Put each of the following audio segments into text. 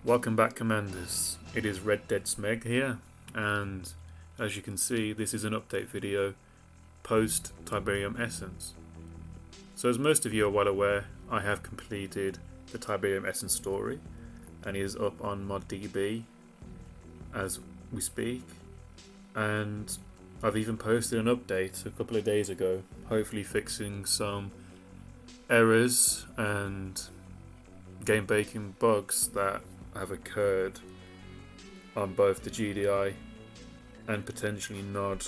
Welcome back, Commanders. It is Red Dead Smeg here, and as you can see, this is an update video post Tiberium Essence. So, as most of you are well aware, I have completed the Tiberium Essence story, and it is up on ModDB as we speak. And I've even posted an update a couple of days ago, hopefully fixing some errors and game breaking bugs that have occurred on both the GDI and potentially NOD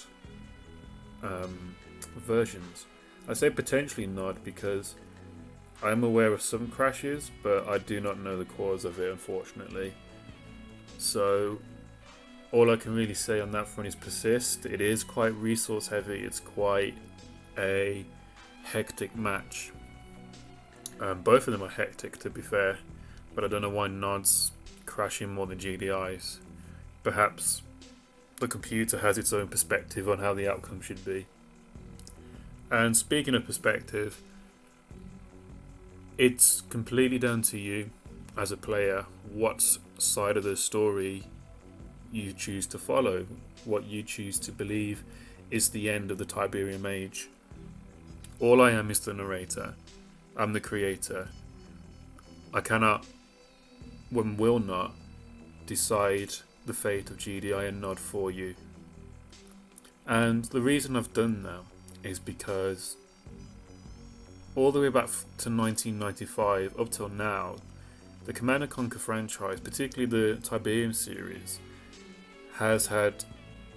versions. I say potentially NOD because I'm aware of some crashes, but I do not know the cause of it, unfortunately. So all I can really say on that front is persist. It is quite resource heavy. It's quite a hectic match. Both of them are hectic, to be fair, but I don't know why NOD's crashing more than GDI's. Perhaps the computer has its own perspective on how the outcome should be. And speaking of perspective, it's completely down to you as a player what side of the story you choose to follow, what you choose to believe is the end of the Tiberium Age. All I am is the narrator. I'm the creator. I cannot, and will not, decide the fate of GDI and NOD for you. And the reason I've done that is because all the way back to 1995 up till now, the Command & Conquer franchise, particularly the Tiberium series, has had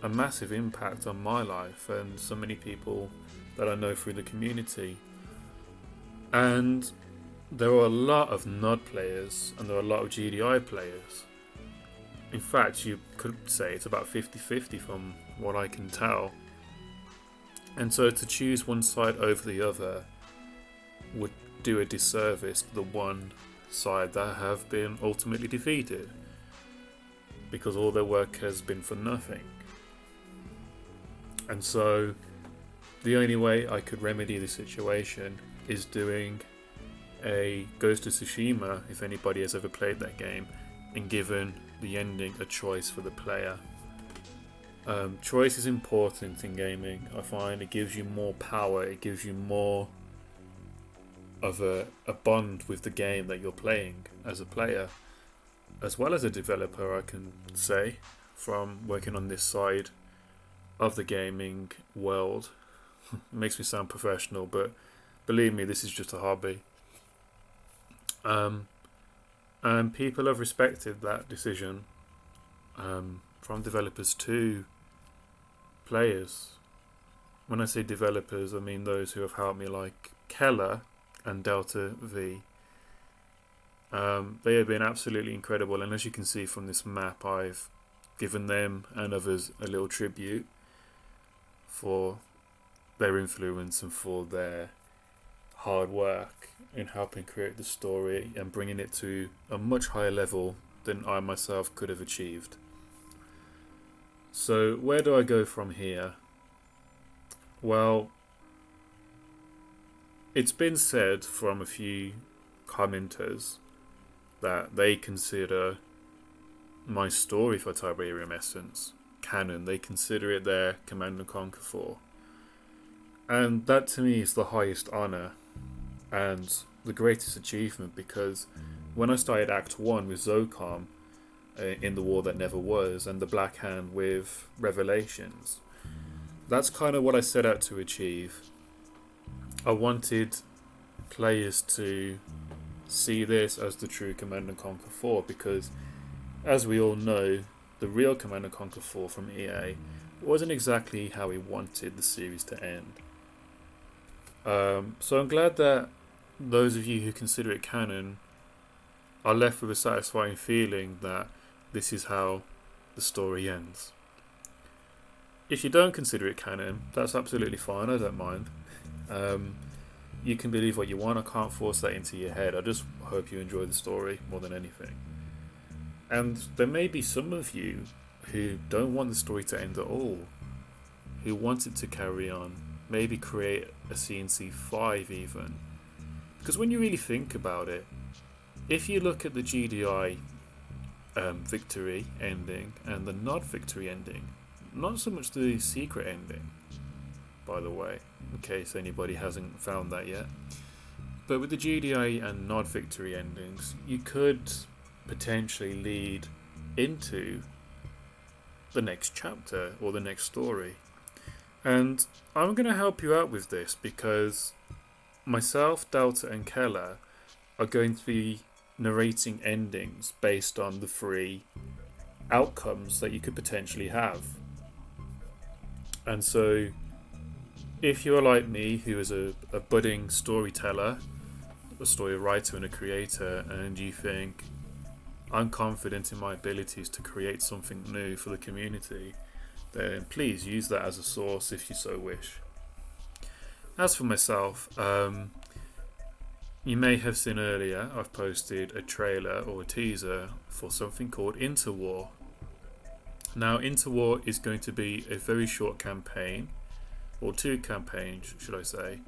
a massive impact on my life and so many people that I know through the community. And there are a lot of NOD players and there are a lot of GDI players. In fact, you could say it's about 50-50 from what I can tell. And so to choose one side over the other would do a disservice to the one side that have been ultimately defeated, because all their work has been for nothing. And so the only way I could remedy the situation is doing a Ghost of Tsushima, if anybody has ever played that game, and given the ending a choice for the player. Choice is important in gaming. I find it gives you more power, it gives you more of a bond with the game that you're playing as a player, as well as a developer, I can say, from working on this side of the gaming world. It makes me sound professional, but believe me, this is just a hobby. And people have respected that decision, from developers to players. When I say developers, I mean those who have helped me, like Keller and Delta V. They have been absolutely incredible, and as you can see from this map, I've given them and others a little tribute for their influence and for their hard work in helping create the story and bringing it to a much higher level than I myself could have achieved. So where do I go from here? Well, it's been said from a few commenters that they consider my story for Tiberium Essence canon. They consider it their Command & Conquer 4. And that to me is the highest honour and the greatest achievement, because when I started Act 1 with Zocom in the War That Never Was and the Black Hand with Revelations, that's kind of what I set out to achieve. I wanted players to see this as the true Command & Conquer 4, because as we all know, the real Command & Conquer 4 from EA wasn't exactly how we wanted the series to end. So I'm glad that those of you who consider it canon are left with a satisfying feeling that this is how the story ends. If you don't consider it canon, that's absolutely fine, I don't mind. You can believe what you want, I can't force that into your head. I just hope you enjoy the story more than anything. And there may be some of you who don't want the story to end at all, who want it to carry on, maybe create a CNC 5 even. Because when you really think about it, if you look at the GDI victory ending and the Nod victory ending. Not so much the secret ending, by the way, in case anybody hasn't found that yet. But with the GDI and Nod victory endings, you could potentially lead into the next chapter or the next story. And I'm going to help you out with this because myself, Delta, and Keller are going to be narrating endings based on the three outcomes that you could potentially have. And so, if you're like me, who is a budding storyteller, a story writer, and a creator, and you think, I'm confident in my abilities to create something new for the community, then please use that as a source if you so wish. As for myself, you may have seen earlier I've posted a trailer or a teaser for something called Interwar. Now, Interwar is going to be a very short campaign, or two campaigns, should I say,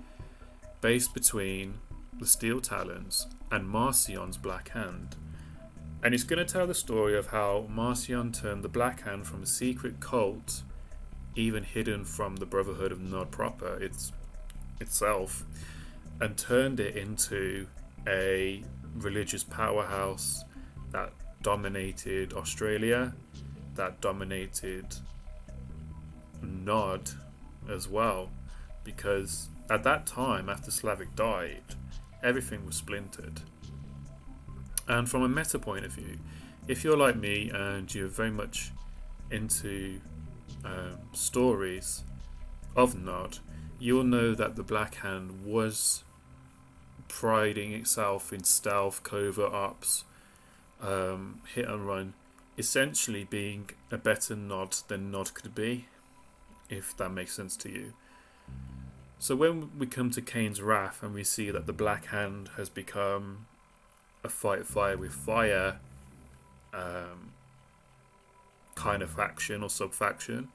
based between the Steel Talons and Marcion's Black Hand. And it's going to tell the story of how Marcion turned the Black Hand from a secret cult, even hidden from the Brotherhood of Nod proper itself, and turned it into a religious powerhouse that dominated Australia, that dominated Nod as well, because at that time, after Slavic died, everything was splintered. And from a meta point of view, if you're like me and you're very much into stories of Nod, you'll know that the Black Hand was priding itself in stealth, covert ops, hit and run, essentially being a better Nod than Nod could be, if that makes sense to you. So when we come to Kane's Wrath and we see that the Black Hand has become a fight fire with fire kind of faction or sub-faction,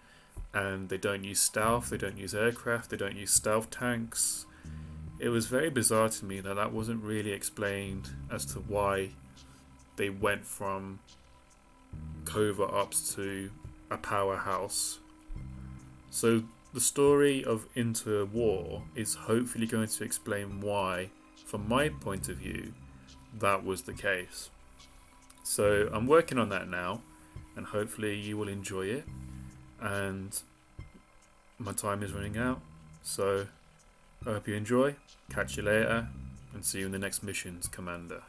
and they don't use stealth, they don't use aircraft, they don't use stealth tanks, it was very bizarre to me that that wasn't really explained as to why they went from covert ops to a powerhouse. So the story of Interwar is hopefully going to explain why, from my point of view, that was the case. So I'm working on that now, and hopefully you will enjoy it. And my time is running out, so I hope you enjoy. Catch you later, and see you in the next missions, Commander.